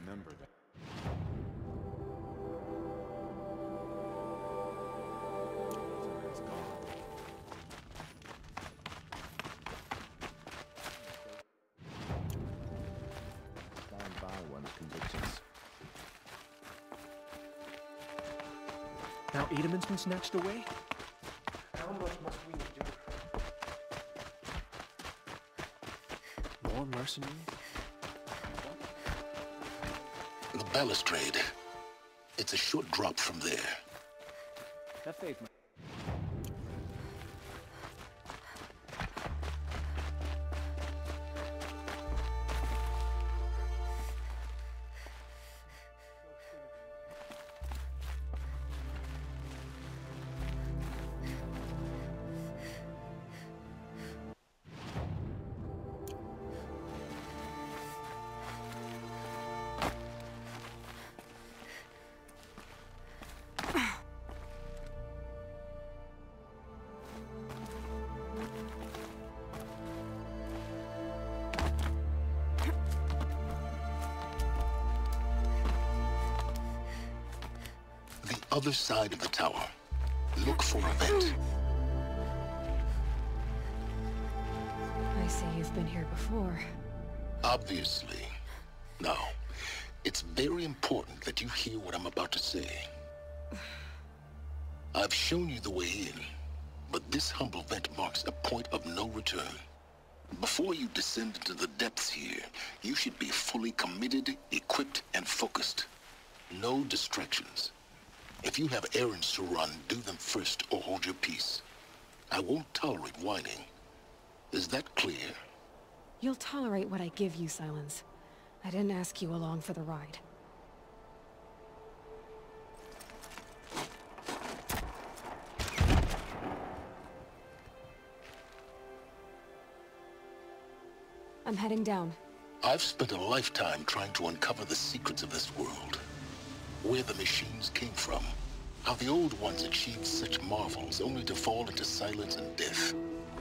remember that. It's gone. Stand by one's convictions. Now Edelman's been snatched away? How much must we endure? More mercenaries? The balustrade. It's a short drop from there. Have faith, man. Other side of the tower. Look for a vent. I see you've been here before. Obviously. Now, it's very important that you hear what I'm about to say. I've shown you the way in, but this humble vent marks a point of no return. Before you descend into the depths here, you should be fully committed, equipped, and focused. No distractions. If you have errands to run, do them first or hold your peace. I won't tolerate whining. Is that clear? You'll tolerate what I give you, Silence. I didn't ask you along for the ride. I'm heading down. I've spent a lifetime trying to uncover the secrets of this world. Where the machines came from. How the old ones achieved such marvels only to fall into silence and death.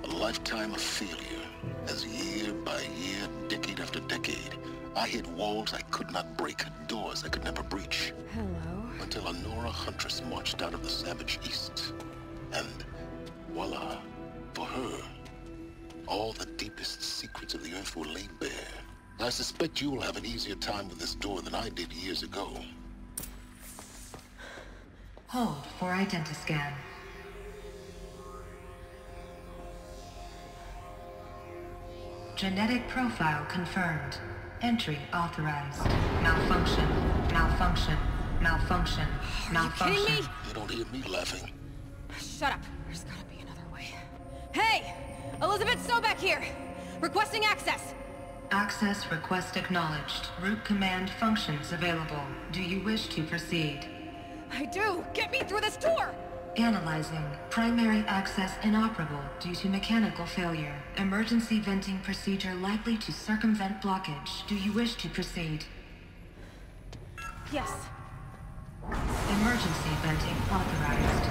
A lifetime of failure, as year by year, decade after decade, I hit walls I could not break, doors I could never breach. Hello. Until a Nora huntress marched out of the savage east. And voila, for her, all the deepest secrets of the earth were laid bare. I suspect you will have an easier time with this door than I did years ago. Hold for identiscan. Genetic profile confirmed. Entry authorized. Malfunction. Malfunction. Malfunction. Malfunction. Are you kidding me? You don't hear me laughing. Shut up. There's gotta be another way. Hey! Elizabeth Sobek here! Requesting access! Access request acknowledged. Root command functions available. Do you wish to proceed? I do! Get me through this door! Analyzing. Primary access inoperable due to mechanical failure. Emergency venting procedure likely to circumvent blockage. Do you wish to proceed? Yes. Emergency venting authorized.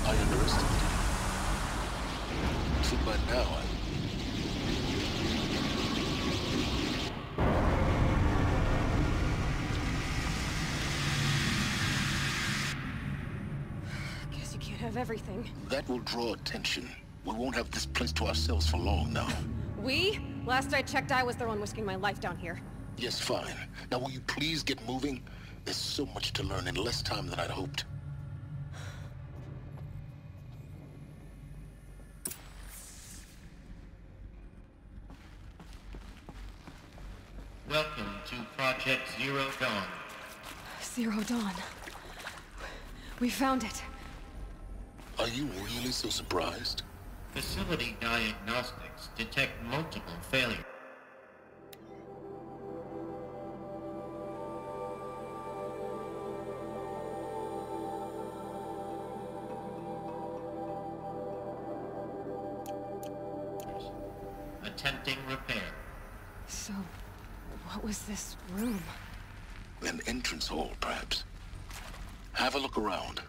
I underestimated you. So by now, Guess you can't have everything. that will draw attention. We won't have this place to ourselves for long now. We? Last I checked, I was the one risking my life down here. Yes, fine. Now will you please get moving? There's so much to learn in less time than I'd hoped. Welcome to Project Zero Dawn. Zero Dawn. We found it. Are you really so surprised? Facility diagnostics detect multiple failures. Attempting repair. So, what was this room? An entrance hall, perhaps. Have a look around.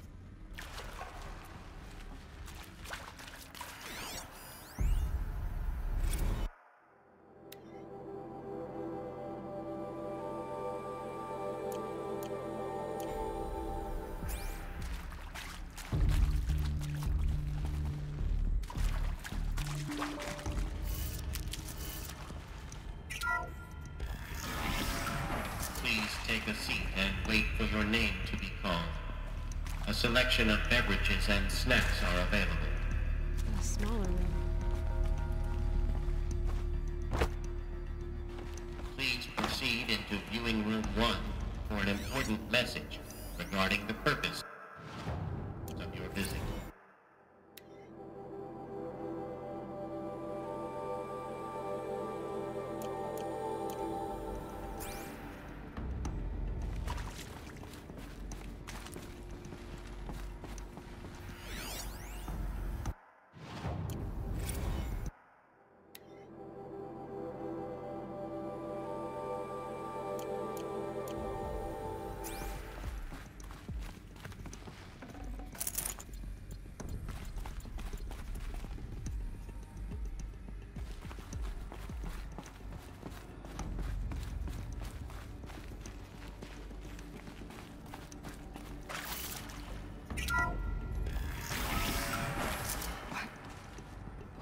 take a seat and wait for your name to be called. A selection of beverages and snacks are available. A smaller room. Please proceed into viewing room 1 for an important message regarding the purpose of your visit.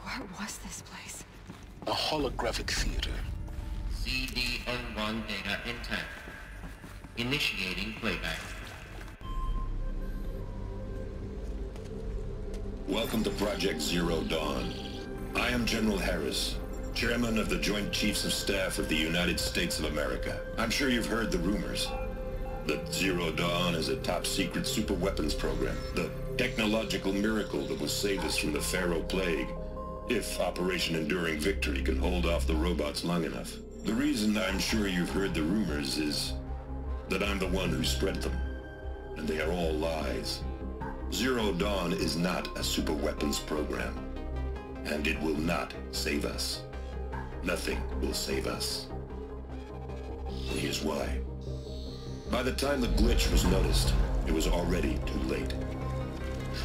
What was this place? A holographic theater. CD01 data intact. Initiating playback. Welcome to Project Zero Dawn. I am General Harris, Chairman of the Joint Chiefs of Staff of the United States of America. I'm sure you've heard the rumors that Zero Dawn is a top-secret super-weapons program, the technological miracle that will save us from the Pharaoh Plague, if Operation Enduring Victory can hold off the robots long enough. The reason I'm sure you've heard the rumors is that I'm the one who spread them, and they are all lies. Zero Dawn is not a super-weapons program, and it will not save us. Nothing will save us. And here's why. By the time the glitch was noticed, it was already too late.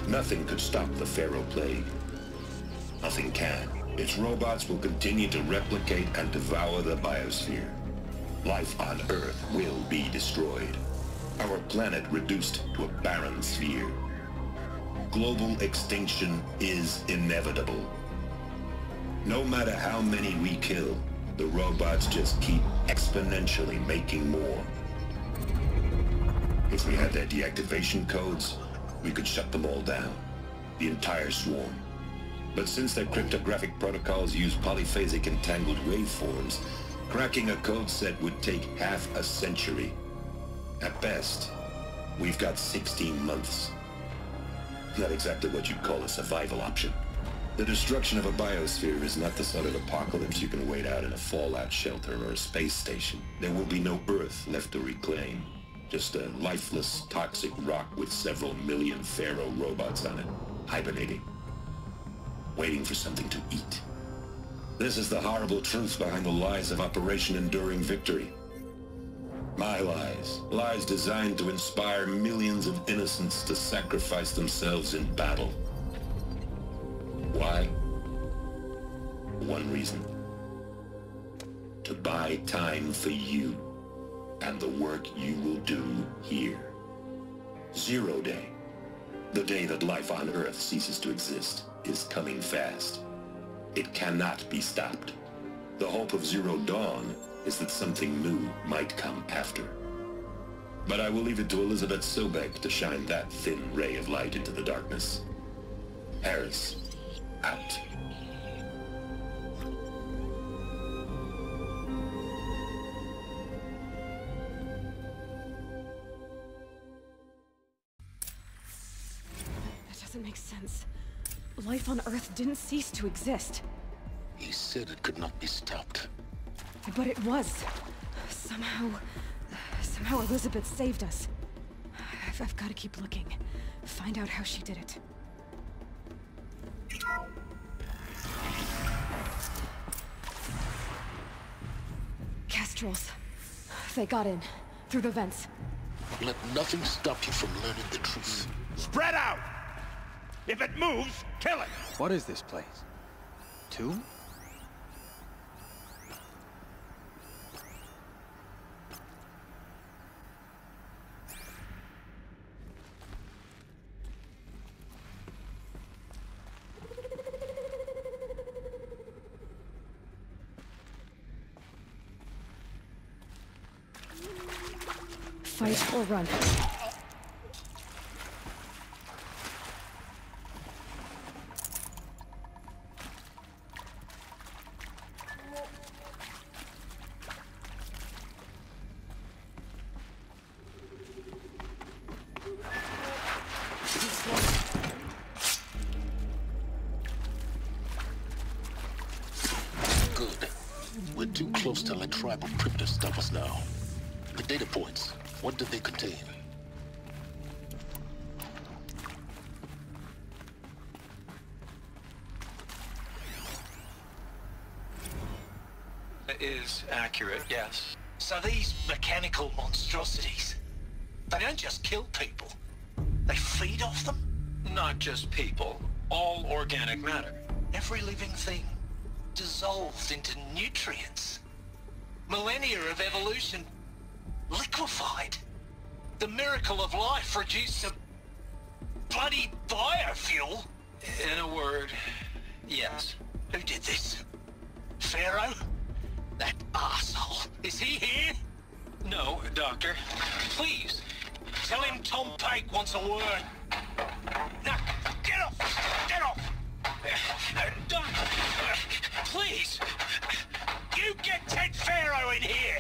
Nothing could stop the Pharaoh Plague. Nothing can. Its robots will continue to replicate and devour the biosphere. Life on Earth will be destroyed. Our planet reduced to a barren sphere. Global extinction is inevitable. No matter how many we kill, the robots just keep exponentially making more. If we had their deactivation codes, we could shut them all down. The entire swarm. But since their cryptographic protocols use polyphasic entangled waveforms, cracking a code set would take half a century. At best, we've got 16 months. Not exactly what you'd call a survival option. The destruction of a biosphere is not the sort of apocalypse you can wait out in a fallout shelter or a space station. There will be no Earth left to reclaim. Just a lifeless, toxic rock with several million Pharaoh robots on it, hibernating, waiting for something to eat. This is the horrible truth behind the lies of Operation Enduring Victory. My lies. Lies designed to inspire millions of innocents to sacrifice themselves in battle. Why? One reason. To buy time for you and the work you will do here. Zero Day, the day that life on Earth ceases to exist, is coming fast. It cannot be stopped. The hope of Zero Dawn is that something new might come after. But I will leave it to Elizabeth Sobek to shine that thin ray of light into the darkness. Harris, out. That doesn't make sense. Life on Earth didn't cease to exist. He said it could not be stopped. But it was. Somehow Elizabeth saved us. I've got to keep looking. Find out how she did it. Kestrels. They got in. Through the vents. Let nothing stop you from learning the truth. Spread out! If it moves, kill it! What is this place? Tomb? Fight or run. Good. We're too close to let tribal crypto stop us now. The data points, what do they contain? It is accurate, yes. So these mechanical monstrosities, they don't just kill people. They feed off them? Not just people, all organic matter. Every living thing dissolved into nutrients. Millennia of evolution liquefied. The miracle of life reduced to bloody biofuel. In a word, yes. Who did this? Pharaoh? That arsehole. Is he here? No, Doctor. Please, tell him Tom Pake wants a word. Now, get off! Get off! Doc, please! You get Ted Pharaoh in here!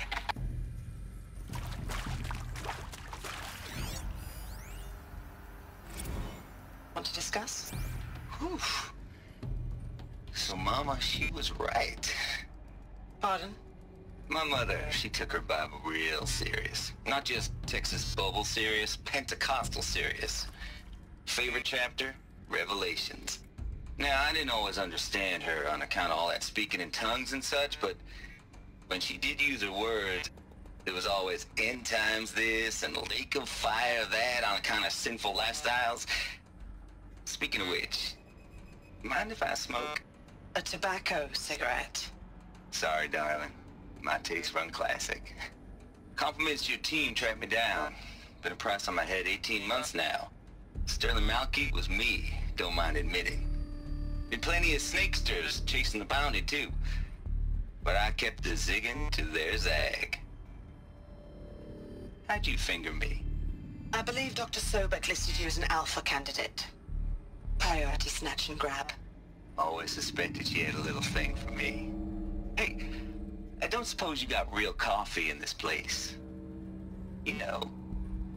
Want to discuss? Whew. So Mama, she was right. Pardon? My mother, she took her Bible real serious. Not just Texas Bible serious, Pentecostal serious. Favorite chapter? Revelations. Now, I didn't always understand her on account of all that speaking in tongues and such, but when she did use her words, there was always end times this and lake of fire that on account of sinful lifestyles. Speaking of which, mind if I smoke? A tobacco cigarette. Sorry, darling. My taste run classic. Compliments to your team tracked me down. Been a price on my head 18 months now. Sterling Malky was me, don't mind admitting. Been plenty of snakesters chasing the bounty too. But I kept the zigging to their zag. How'd you finger me? I believe Dr. Sobek listed you as an alpha candidate. Priority snatch and grab. Always suspected she had a little thing for me. Hey, I don't suppose you got real coffee in this place. You know,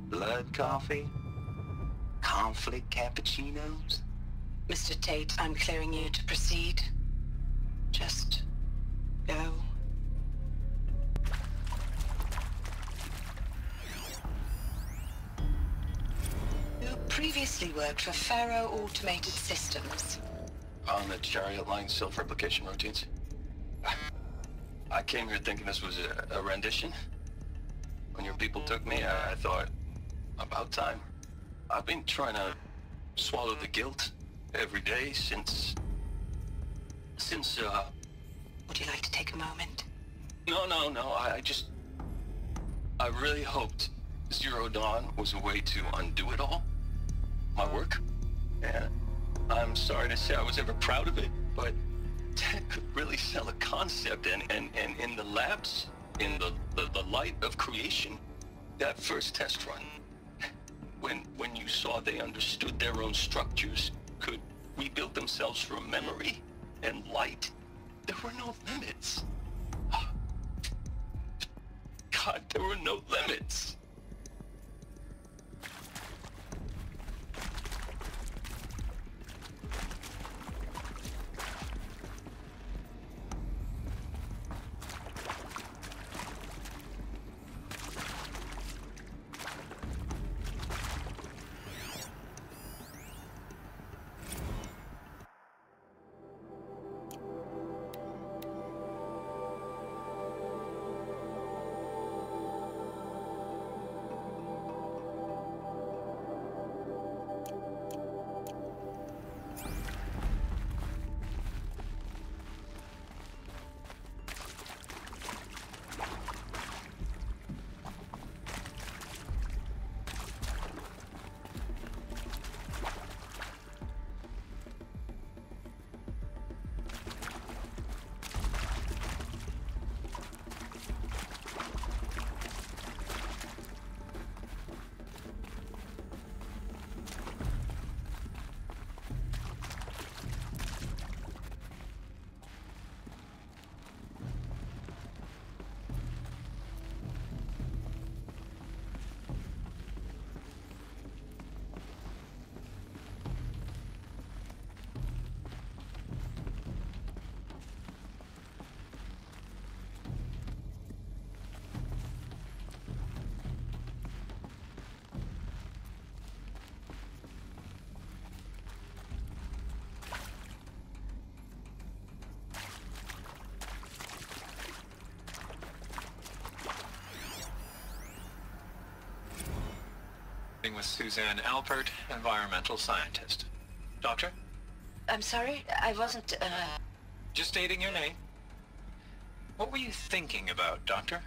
blood coffee? Conflict cappuccinos? Mr. Tate, I'm clearing you to proceed. Just go. You previously worked for Pharaoh Automated Systems. On the Chariot Line self-replication routines. I came here thinking this was a rendition. When your people took me, I thought, about time. I've been trying to swallow the guilt every day since... Would you like to take a moment? No, I really hoped Zero Dawn was a way to undo it all. My work. And I'm sorry to say I was ever proud of it, but Ted could really sell a concept, and in the labs, in the light of creation, that first test run, when you saw they understood their own structures, could rebuild themselves from memory and light, there were no limits. God, there were no limits. Reporting with Suzanne Alpert, environmental scientist. Doctor? I'm sorry, I wasn't, Just stating your name. What were you thinking about, Doctor?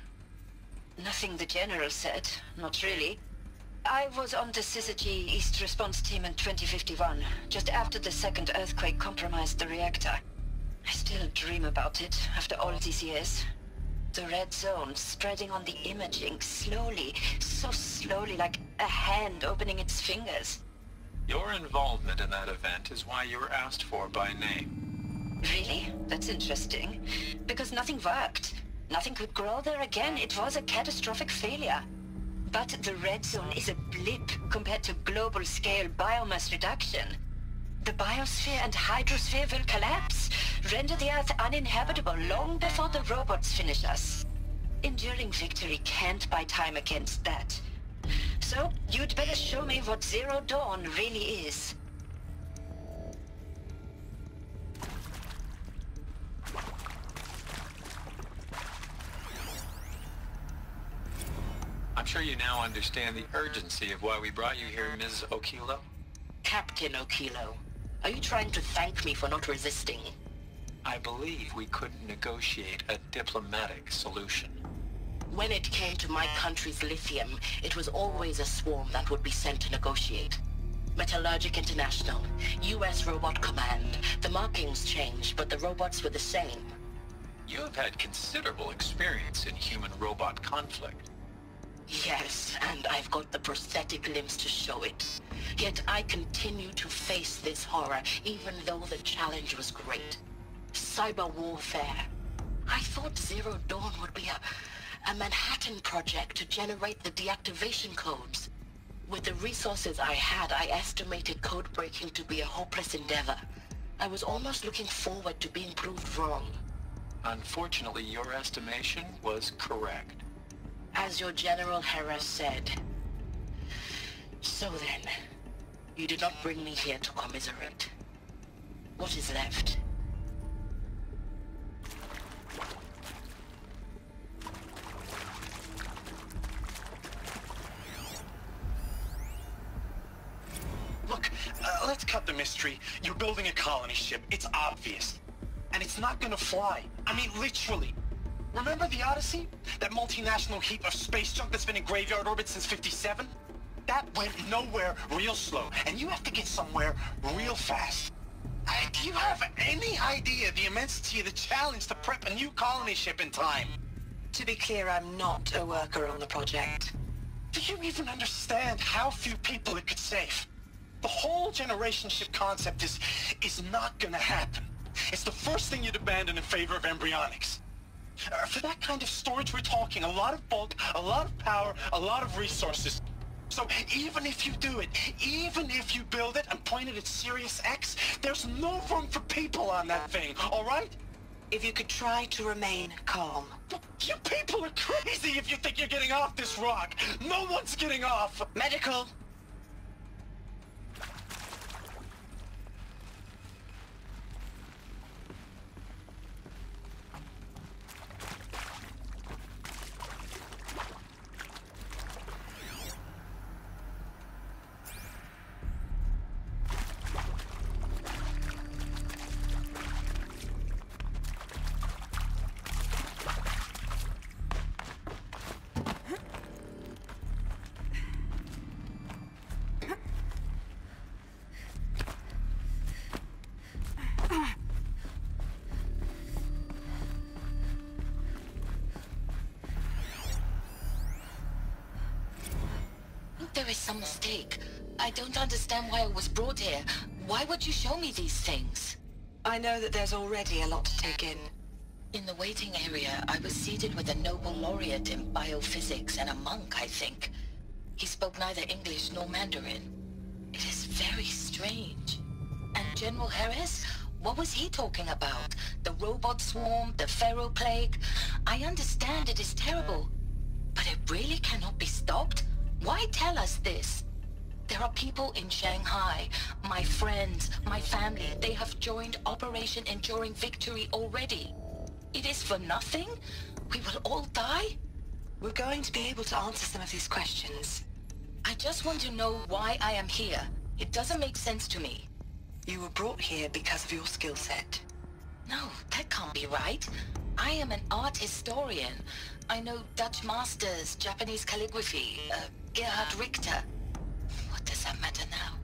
Nothing the General said. Not really. I was on the Syzygy East Response Team in 2051, just after the second earthquake compromised the reactor. I still dream about it, after all these years. The red zone spreading on the imaging, slowly, so slowly, like a hand opening its fingers. Your involvement in that event is why you were asked for by name. Really? That's interesting. Because nothing worked. Nothing could grow there again. It was a catastrophic failure. But the red zone is a blip compared to global-scale biomass reduction. The biosphere and hydrosphere will collapse, render the Earth uninhabitable long before the robots finish us. Enduring victory can't buy time against that. So, you'd better show me what Zero Dawn really is. I'm sure you now understand the urgency of why we brought you here, Ms. Okilo. Captain Okilo, are you trying to thank me for not resisting? I believe we couldn't negotiate a diplomatic solution. When it came to my country's lithium, it was always a swarm that would be sent to negotiate. Metallurgic International, US Robot Command. The markings changed, but the robots were the same. You have had considerable experience in human-robot conflict. Yes, and I've got the prosthetic limbs to show it. Yet I continue to face this horror, even though the challenge was great. Cyber warfare. I thought Zero Dawn would be a Manhattan project to generate the deactivation codes. With the resources I had, I estimated code breaking to be a hopeless endeavor. I was almost looking forward to being proved wrong. Unfortunately, your estimation was correct. As your General Harris said. So then, you did not bring me here to commiserate. What is left? Look, let's cut the mystery. You're building a colony ship. It's obvious. And it's not gonna fly. I mean, literally. Remember the Odyssey? That multinational heap of space junk that's been in graveyard orbit since '57? That went nowhere real slow, and you have to get somewhere real fast. Do you have any idea the immensity of the challenge to prep a new colony ship in time? To be clear, I'm not a worker on the project. Do you even understand how few people it could save? The whole generation ship concept is not gonna happen. It's the first thing you'd abandon in favor of embryonics. For that kind of storage, we're talking a lot of bulk, a lot of power, a lot of resources. So even if you do it, even if you build it and point it at Sirius X, there's no room for people on that thing, all right? If you could try to remain calm. You people are crazy if you think you're getting off this rock. No one's getting off. Medical! There is some mistake. I don't understand why I was brought here. Why would you show me these things? I know that there's already a lot to take in. In the waiting area, I was seated with a Nobel laureate in biophysics and a monk, I think. He spoke neither English nor Mandarin. It is very strange. And General Harris? What was he talking about? The robot swarm, the Pharaoh plague? I understand it is terrible. But it really cannot be stopped? Why tell us this? There are people in Shanghai, my friends, my family. They have joined Operation Enduring Victory already. It is for nothing? We will all die? We're going to be able to answer some of these questions. I just want to know why I am here. It doesn't make sense to me. You were brought here because of your skill set. No, that can't be right. I am an art historian. I know Dutch masters, Japanese calligraphy, Gerhard Richter. What does that matter now?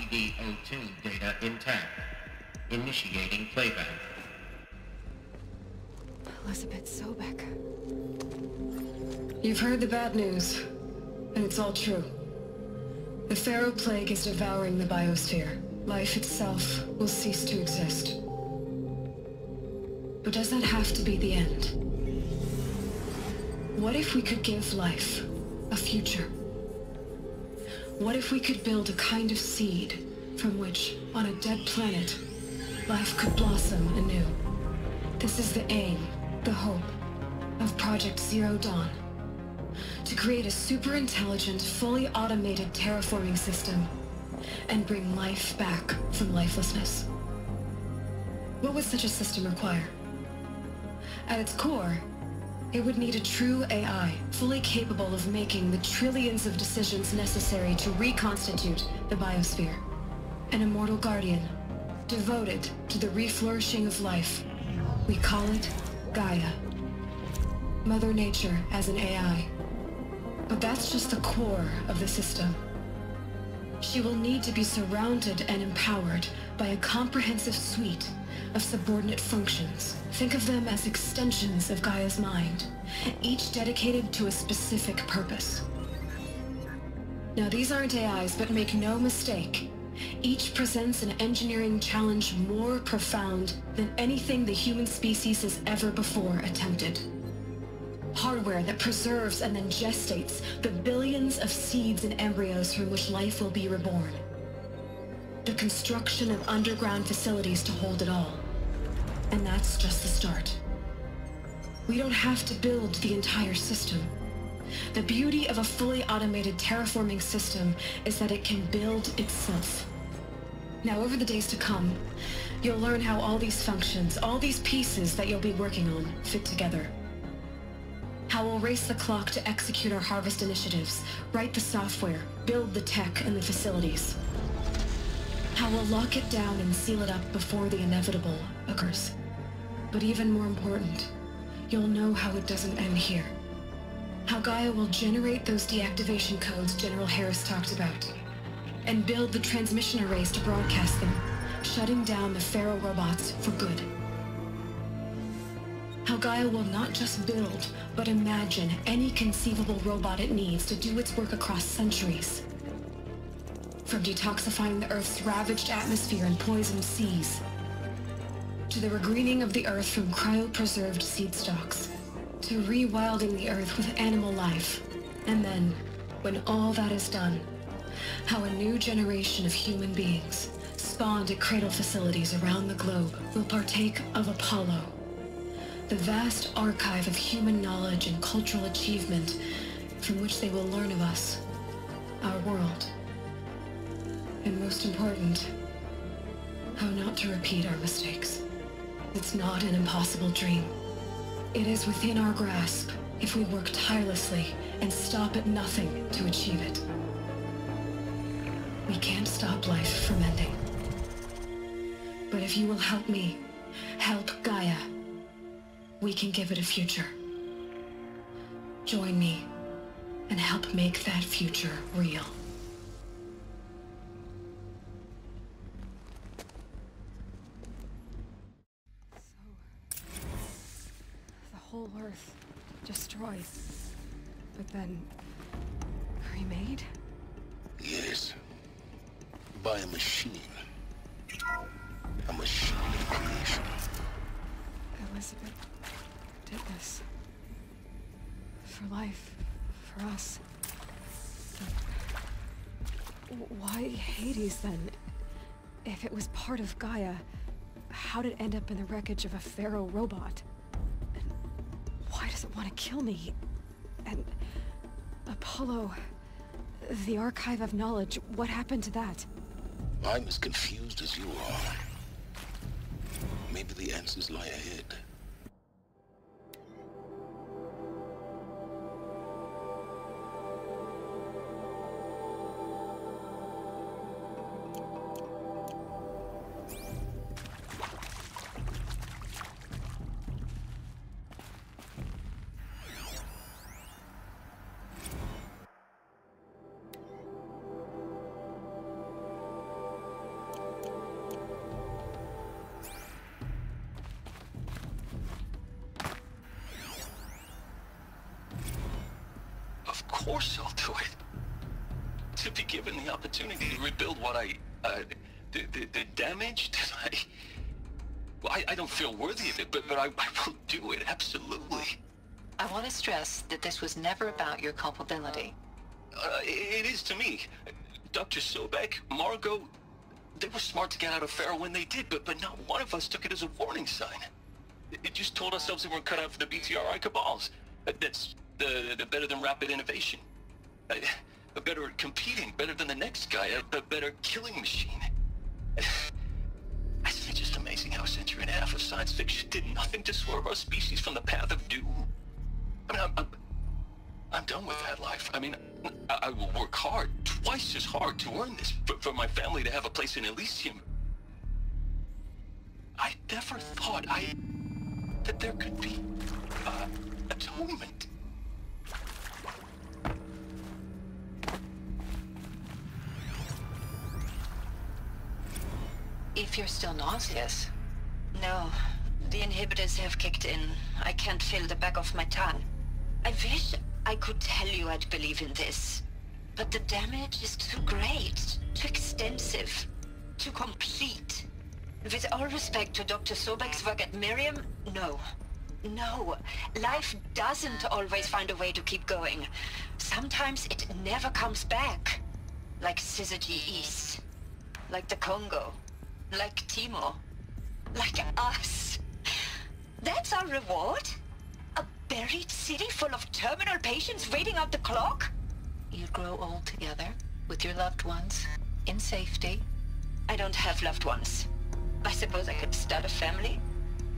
CO2 data intact. Initiating playback. Elizabeth Sobek. You've heard the bad news, and it's all true. The Pharaoh Plague is devouring the biosphere. Life itself will cease to exist. But does that have to be the end? What if we could give life a future? What if we could build a kind of seed from which, on a dead planet, life could blossom anew? This is the aim, the hope, of Project Zero Dawn. To create a super-intelligent, fully automated terraforming system and bring life back from lifelessness. What would such a system require? At its core, it would need a true AI, fully capable of making the trillions of decisions necessary to reconstitute the biosphere. An immortal guardian, devoted to the reflourishing of life. We call it Gaia. Mother Nature as an AI. But that's just the core of the system. She will need to be surrounded and empowered by a comprehensive suite of subordinate functions. Think of them as extensions of Gaia's mind, each dedicated to a specific purpose. Now these aren't AIs, but make no mistake, each presents an engineering challenge more profound than anything the human species has ever before attempted. Hardware that preserves and then gestates the billions of seeds and embryos from which life will be reborn. The construction of underground facilities to hold it all. And that's just the start. We don't have to build the entire system. The beauty of a fully automated terraforming system is that it can build itself. Now, over the days to come, you'll learn how all these functions, all these pieces that you'll be working on, fit together. How we'll race the clock to execute our harvest initiatives, write the software, build the tech and the facilities. How we'll lock it down and seal it up before the inevitable occurs. But even more important, you'll know how it doesn't end here. How Gaia will generate those deactivation codes General Harris talked about, and build the transmission arrays to broadcast them, shutting down the Pharaoh robots for good. How Gaia will not just build, but imagine any conceivable robot it needs to do its work across centuries. From detoxifying the Earth's ravaged atmosphere and poisoned seas, to the regreening of the Earth from cryopreserved seed stalks, to rewilding the Earth with animal life. And then, when all that is done, how a new generation of human beings, spawned at cradle facilities around the globe, will partake of Apollo, the vast archive of human knowledge and cultural achievement from which they will learn of us, our world. And most important, how not to repeat our mistakes. It's not an impossible dream. It is within our grasp if we work tirelessly and stop at nothing to achieve it. We can't stop life from ending. But if you will help me, help Gaia, we can give it a future. Join me and help make that future real. Whole Earth destroyed, but then remade? Yes. By a machine. A machine of creation. Elizabeth did this. for life, for us. Why Hades, then? If it was part of Gaia, how did it end up in the wreckage of a Pharaoh robot? And why does it want to kill me? And Apollo, the Archive of Knowledge, what happened to that? I'm as confused as you are. Maybe the answers lie ahead. Of course I'll do it. To be given the opportunity to rebuild what the damage that I don't feel worthy of it, but I will do it, absolutely. I want to stress that this was never about your culpability. It is to me. Dr. Sobek, Margot, they were smart to get out of Pharaoh when they did, but not one of us took it as a warning sign. It just told ourselves that we're cut out for the BTRI cabals. That's the better than rapid innovation. A better at competing, better than the next guy, a better killing machine. Isn't it just amazing how a century and a half of science fiction did nothing to swerve our species from the path of doom? I mean, I'm done with that life. I mean, I will work hard, twice as hard to earn this, for my family to have a place in Elysium. I never thought that there could be atonement. If you're still nauseous. No, the inhibitors have kicked in. I can't feel the back of my tongue. I wish I could tell you I'd believe in this. But the damage is too great, too extensive, too complete. With all respect to Dr. Sobek's work at Miriam, no. No, life doesn't always find a way to keep going. Sometimes it never comes back. Like Syzygy East. Like the Congo. Like Timo. Like us. That's our reward? A buried city full of terminal patients waiting out the clock? You'd grow old together, with your loved ones, in safety. I don't have loved ones. I suppose I could start a family?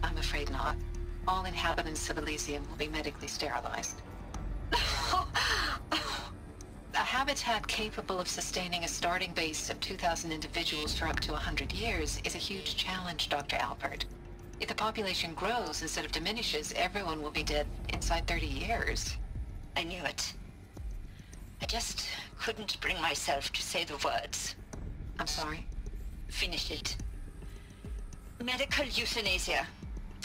I'm afraid not. All inhabitants of Elysium will be medically sterilized. A habitat capable of sustaining a starting base of 2,000 individuals for up to 100 years is a huge challenge, Dr. Alpert. If the population grows instead of diminishes, everyone will be dead inside 30 years. I knew it. I just couldn't bring myself to say the words. I'm sorry? Finish it. Medical euthanasia.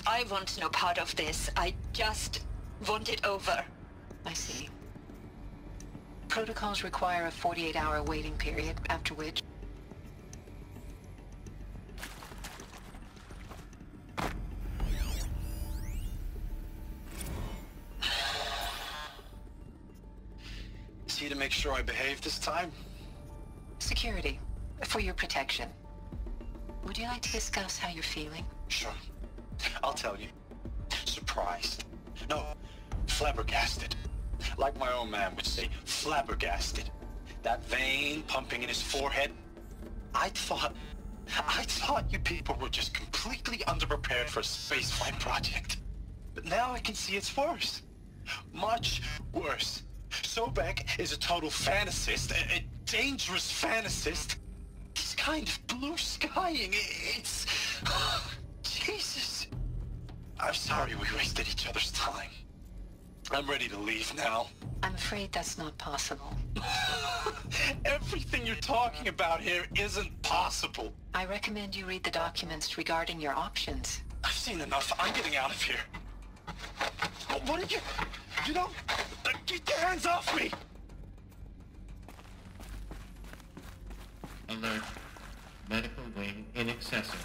I want no part of this. I just want it over. I see. Protocols require a 48-hour waiting period, after which... Is he to make sure I behave this time? Security. For your protection. Would you like to discuss how you're feeling? Sure. I'll tell you. Surprised. No, flabbergasted. Like my own man would say, flabbergasted. That vein pumping in his forehead. I thought you people were just completely underprepared for a spaceflight project. But now I can see it's worse. Much worse. Sobek is a total fantasist, a dangerous fantasist. He's kind of blue skying. It's... Jesus. I'm sorry we wasted each other's time. I'm ready to leave now. I'm afraid that's not possible. Everything you're talking about here isn't possible. I recommend you read the documents regarding your options. I've seen enough. I'm getting out of here. What are you... You don't... Get your hands off me! Alert. Medical wing inaccessible.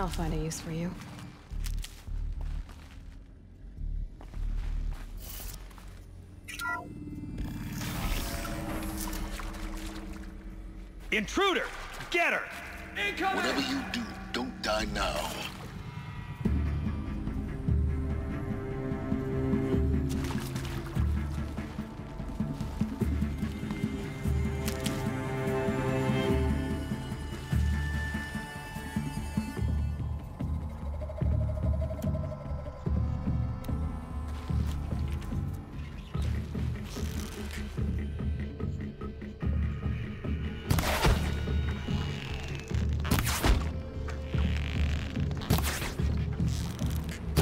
I'll find a use for you. Intruder! Get her! Whatever you do, don't die now.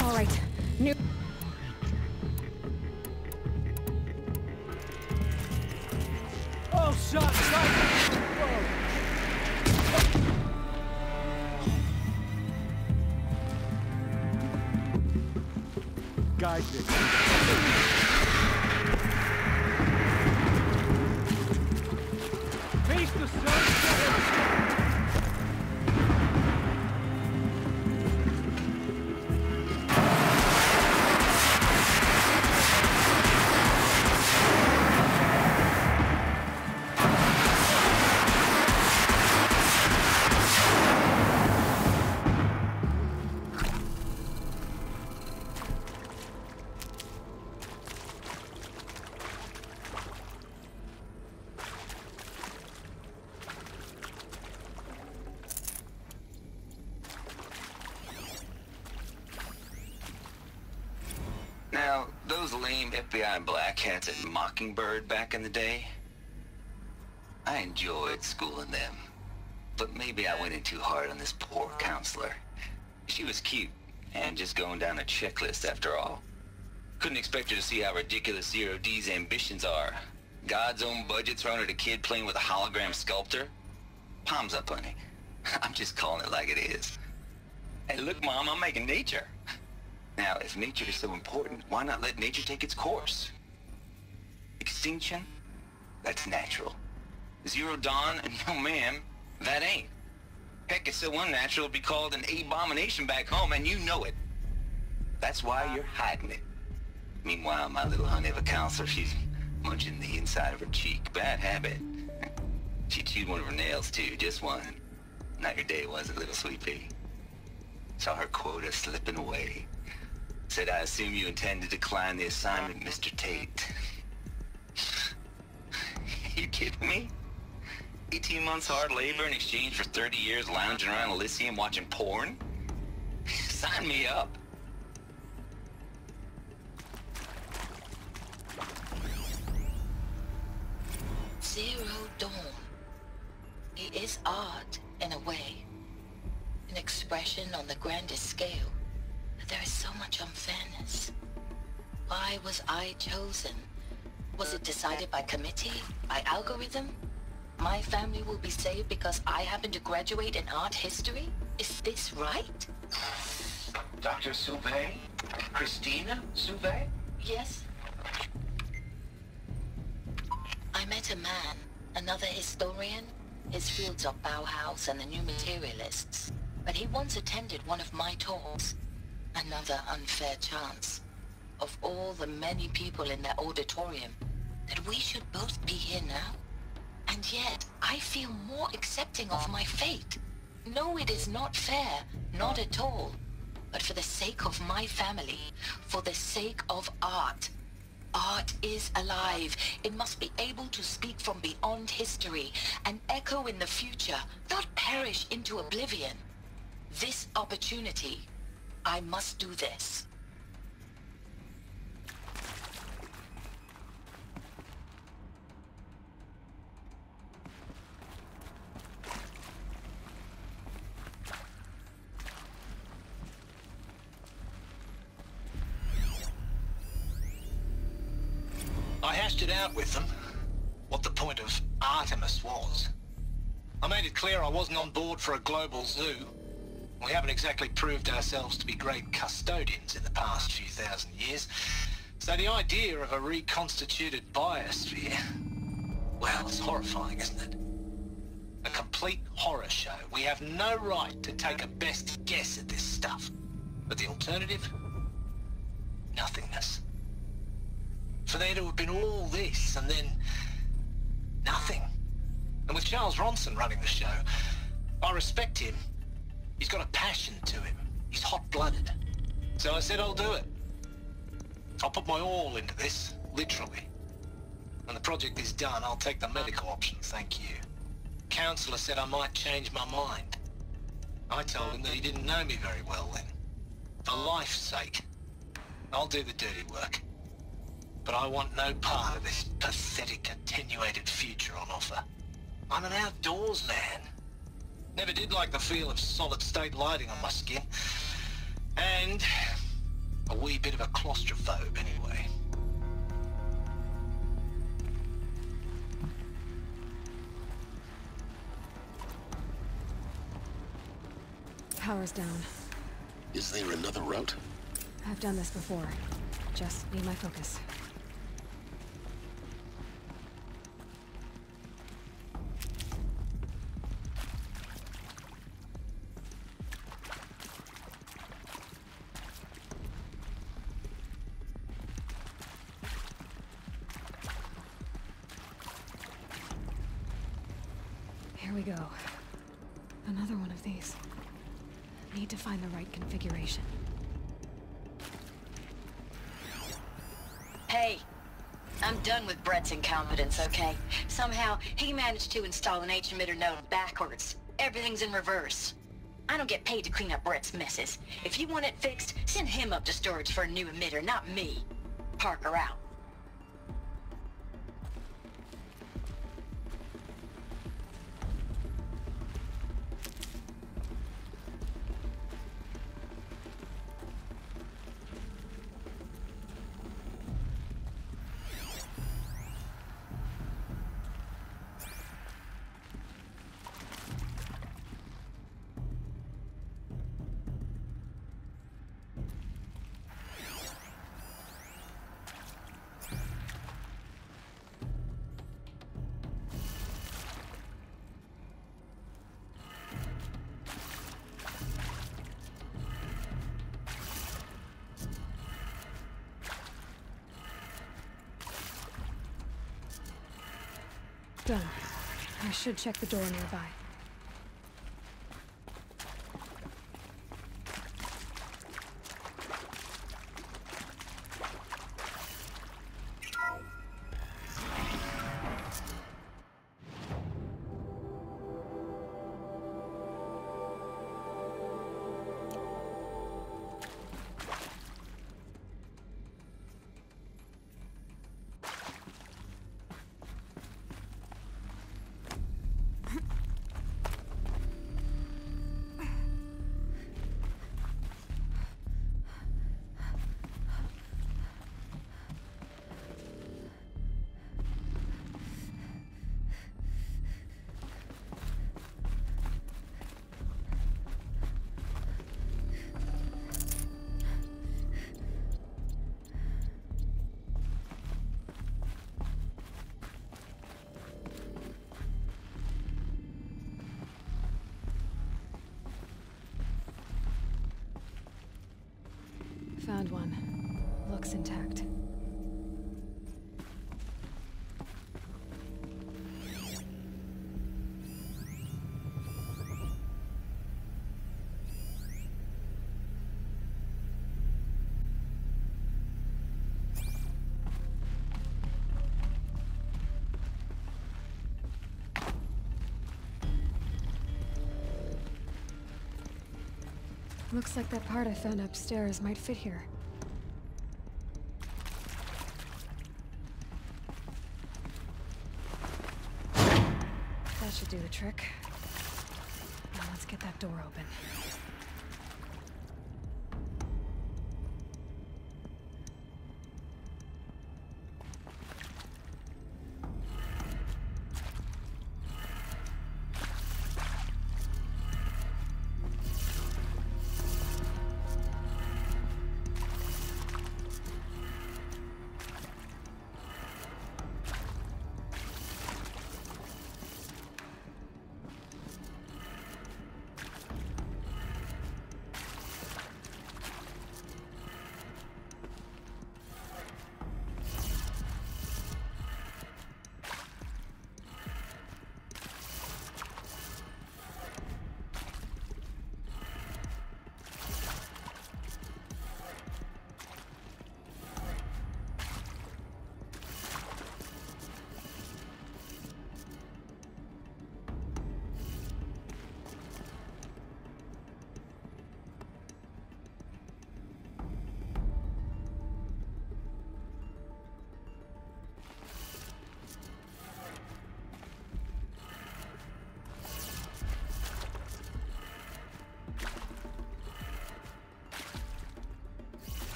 All right. New. Oh, shot! Guide me. Face the sun! Now, those lame FBI black hats at Mockingbird back in the day, I enjoyed schooling them. But maybe I went in too hard on this poor counselor. She was cute, and just going down a checklist after all. Couldn't expect her to see how ridiculous Zero D's ambitions are. God's own budget thrown at a kid playing with a hologram sculptor? Palms up, honey. I'm just calling it like it is. Hey, look, Mom, I'm making nature. Now, if nature is so important, why not let nature take its course? Extinction? That's natural. Zero Dawn? No, ma'am, that ain't. Heck, it's so unnatural it'd be called an abomination back home, and you know it. That's why you're hiding it. Meanwhile, my little honey of a counselor, she's munching the inside of her cheek. Bad habit. She chewed one of her nails, too, just one. Not your day, was it, little sweet pea? Saw her quota slipping away. Said, I assume you intend to decline the assignment, Mr. Tate. You kidding me? 18 months hard labor in exchange for 30 years lounging around Elysium watching porn? Sign me up. Zero Dawn. It is art, in a way. An expression on the grandest scale. But there is so much unfairness. Why was I chosen? Was it decided by committee? By algorithm? My family will be saved because I happen to graduate in art history? Is this right? Dr. Sauvé? Christina Sauvé? Yes. I met a man, another historian. His fields are Bauhaus and the New Materialists. But he once attended one of my talks. Another unfair chance. Of all the many people in that auditorium, that we should both be here now. And yet, I feel more accepting of my fate. No, it is not fair, not at all. But for the sake of my family, for the sake of art. Art is alive. It must be able to speak from beyond history and echo in the future, not perish into oblivion. This opportunity, I must do this. I hashed it out with them, what the point of Artemis was. I made it clear I wasn't on board for a global zoo. We haven't exactly proved ourselves to be great custodians in the past few thousand years. So the idea of a reconstituted biosphere, well, it's horrifying, isn't it? A complete complete horror show. We have no right to take a best guess at this stuff. But the alternative? Nothingness. For there to have been all this and then nothing. And with Charles Ronson running the show, I respect him. He's got a passion to him. He's hot-blooded. So I said I'll do it. I'll put my all into this, literally. When the project is done, I'll take the medical option, thank you. Counselor said I might change my mind. I told him that he didn't know me very well then. For life's sake, I'll do the dirty work. But I want no part of this pathetic, attenuated future on offer. I'm an outdoors man. Never did like the feel of solid-state lighting on my skin. And a wee bit of a claustrophobe, anyway. Power's down. Is there another route? I've done this before. Just need my focus. Here we go. Another one of these. Need to find the right configuration. Hey, I'm done with Brett's incompetence, okay? Somehow, he managed to install an H-emitter node backwards. Everything's in reverse. I don't get paid to clean up Brett's messes. If you want it fixed, send him up to storage for a new emitter, not me. Parker out. Done. I should check the door nearby. Found one. Looks intact. Looks like that part I found upstairs might fit here. That should do the trick. Now let's get that door open.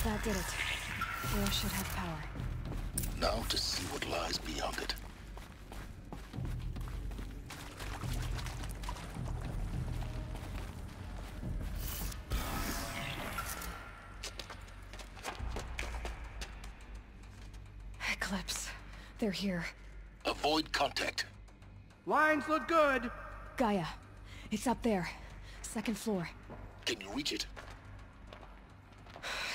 That did it. Door should have power. Now to see what lies beyond it. Eclipse. They're here. Avoid contact. Lines look good. Gaia. It's up there. Second floor. Can you reach it?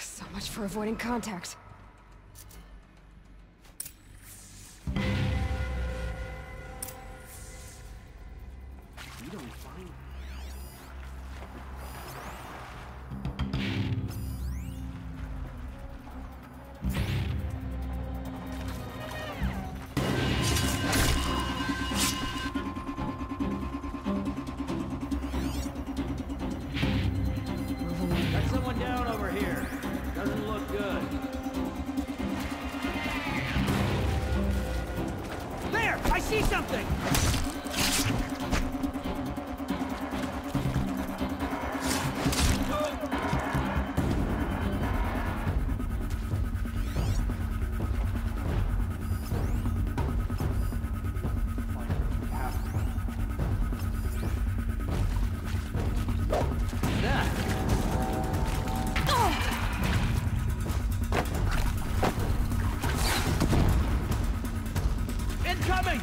So much for avoiding contact. You don't find. Got someone down over here. Doesn't look good. There! I see something! Incoming!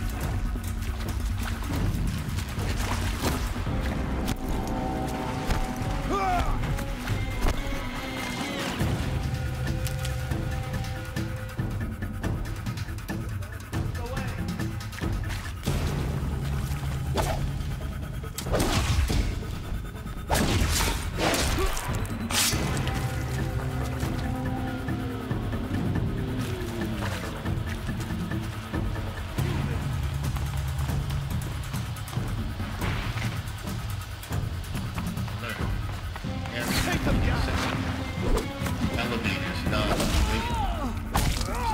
Elevators non-operational.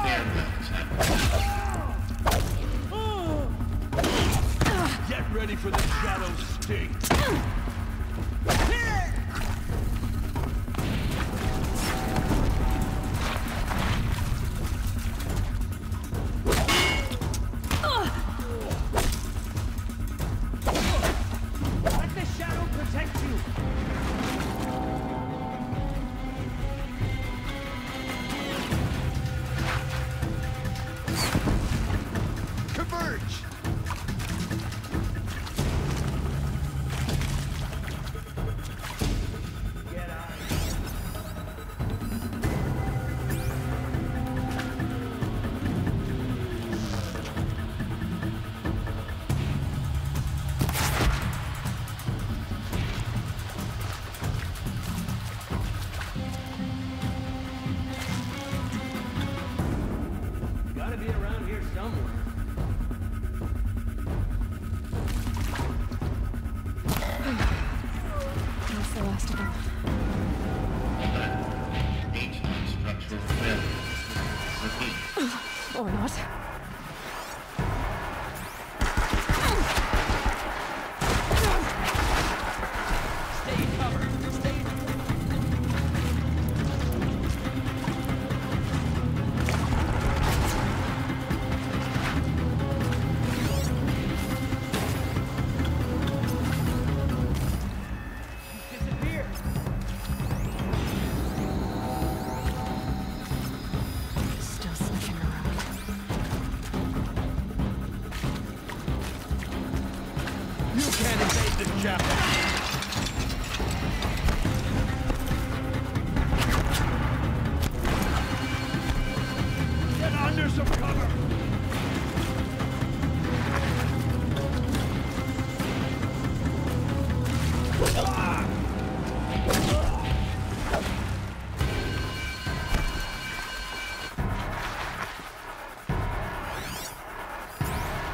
Stairwells have Get ready for the shadow sting. Let the shadow protect you! Converge! Get out. Gotta be around here somewhere. That's the last of them. ancient structural failure. Repeat. Or not. Stay in cover. Stay in disappear. Still sniffing around. You can't invade this chapel. Get under some cover.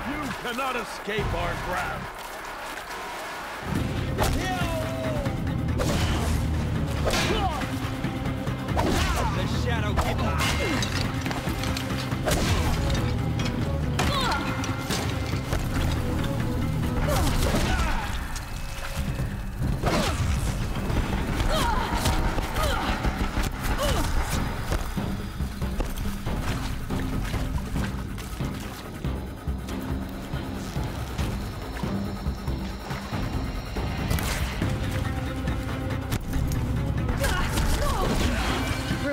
You cannot escape our grasp. The shadow keep on.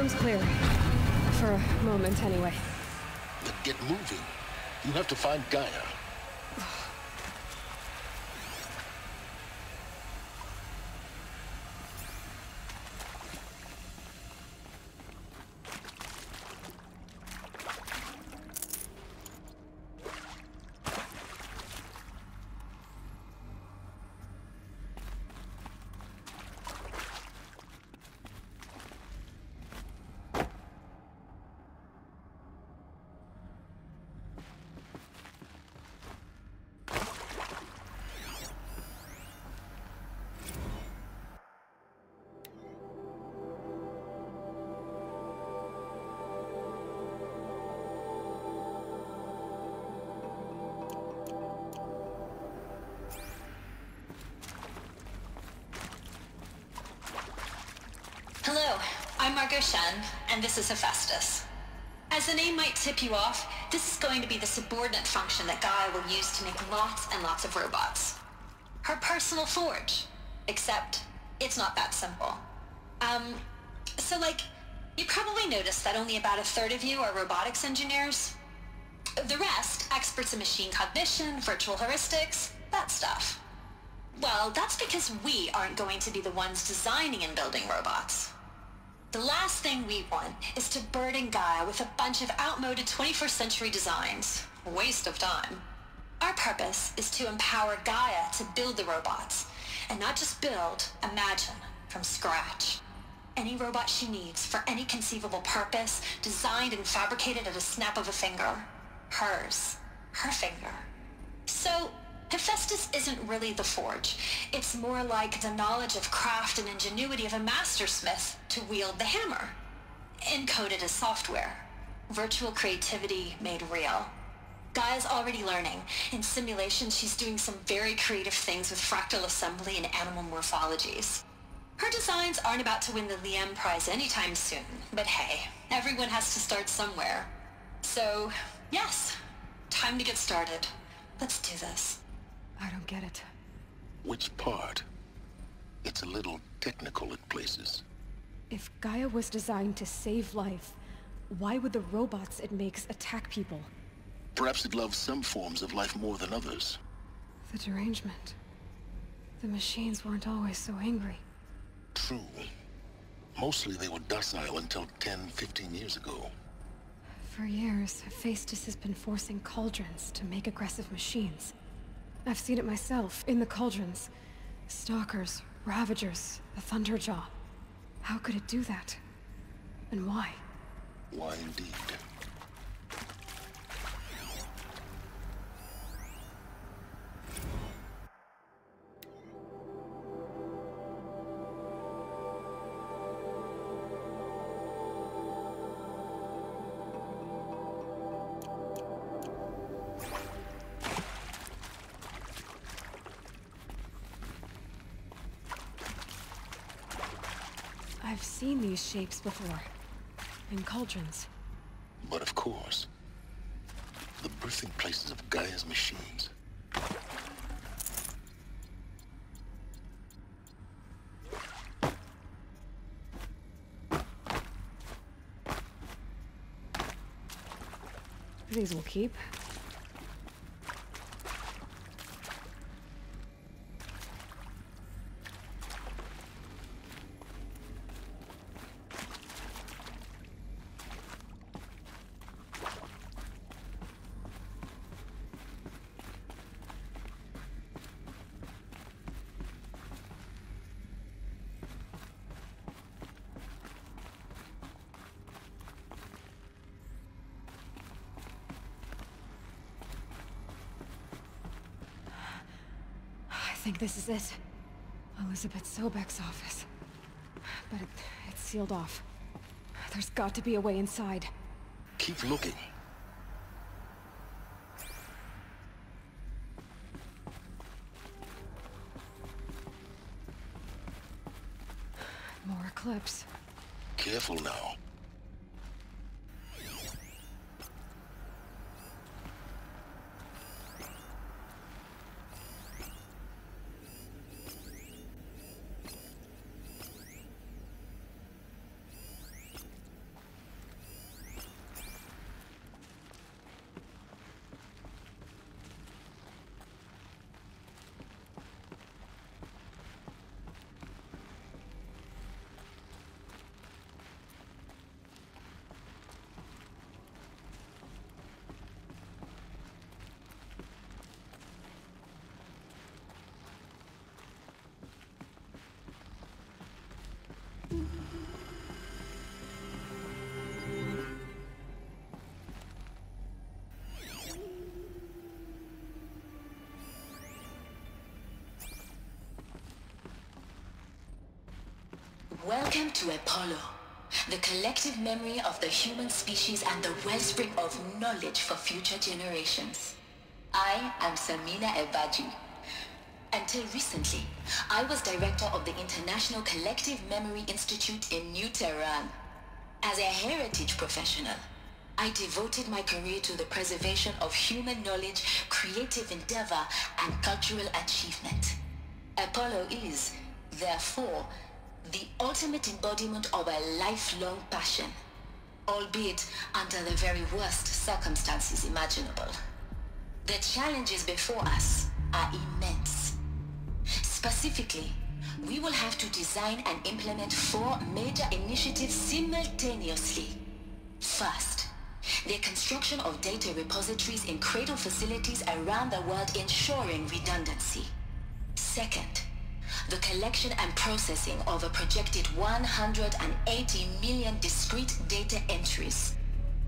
room's clear. For a moment, anyway. Then get moving. You have to find Gaia. Hello, I'm Margot Shen, and this is Hephaestus. As the name might tip you off, this is going to be the subordinate function that Gaia will use to make lots and lots of robots. Her personal forge. Except, it's not that simple. You probably noticed that only about a third of you are robotics engineers. The rest, experts in machine cognition, virtual heuristics, that stuff. Well, that's because we aren't going to be the ones designing and building robots. The last thing we want is to burden Gaia with a bunch of outmoded 21st century designs. Waste of time. Our purpose is to empower Gaia to build the robots, and not just build, imagine, from scratch. Any robot she needs for any conceivable purpose, designed and fabricated at a snap of a finger. Hers. Her finger. So, Hephaestus isn't really the forge. It's more like the knowledge of craft and ingenuity of a mastersmith to wield the hammer. Encoded as software. Virtual creativity made real. Gaia's already learning. In simulation, she's doing some very creative things with fractal assembly and animal morphologies. Her designs aren't about to win the Liam Prize anytime soon, but hey, everyone has to start somewhere. So, yes, time to get started. Let's do this. I don't get it. Which part? It's a little technical at places. If Gaia was designed to save life, why would the robots it makes attack people? Perhaps it loves some forms of life more than others. The derangement. The machines weren't always so angry. True. Mostly they were docile until 10, 15 years ago. For years, Hephaestus has been forcing cauldrons to make aggressive machines. I've seen it myself, in the cauldrons. Stalkers, Ravagers, the Thunderjaw. How could it do that? And why? Why indeed? I've seen these shapes before. In cauldrons. But of course, the birthing places of Gaia's machines. These will keep. I think this is it. Elizabeth Sobek's office. But it's sealed off. There's got to be a way inside. Keep looking. More eclipse. Careful now. Welcome to Apollo, the collective memory of the human species and the wellspring of knowledge for future generations. I am Samina Ebaji. Until recently, I was director of the International Collective Memory Institute in New Tehran. As a heritage professional, I devoted my career to the preservation of human knowledge, creative endeavor, and cultural achievement. Apollo is, therefore, the ultimate embodiment of a lifelong passion, albeit under the very worst circumstances imaginable. The challenges before us are immense. Specifically, we will have to design and implement 4 major initiatives simultaneously. First, the construction of data repositories in cradle facilities around the world ensuring redundancy. Second, the collection and processing of a projected 180 million discrete data entries.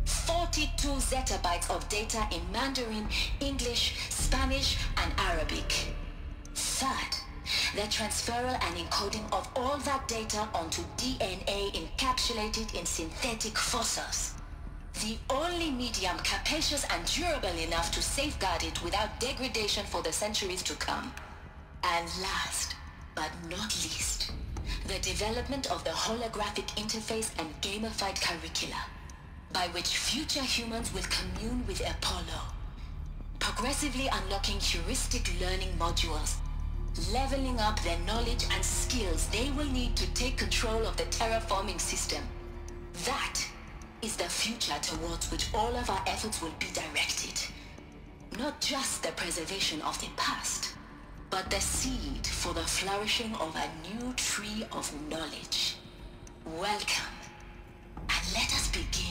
42 zettabytes of data in Mandarin, English, Spanish, and Arabic. Third, the transferal and encoding of all that data onto DNA encapsulated in synthetic fossils. The only medium capacious and durable enough to safeguard it without degradation for the centuries to come. And last, but not least, the development of the holographic interface and gamified curricula, by which future humans will commune with Apollo, progressively unlocking heuristic learning modules, leveling up their knowledge and skills they will need to take control of the terraforming system. That is the future towards which all of our efforts will be directed. Not just the preservation of the past, but the seed for the flourishing of a new tree of knowledge. Welcome, and let us begin.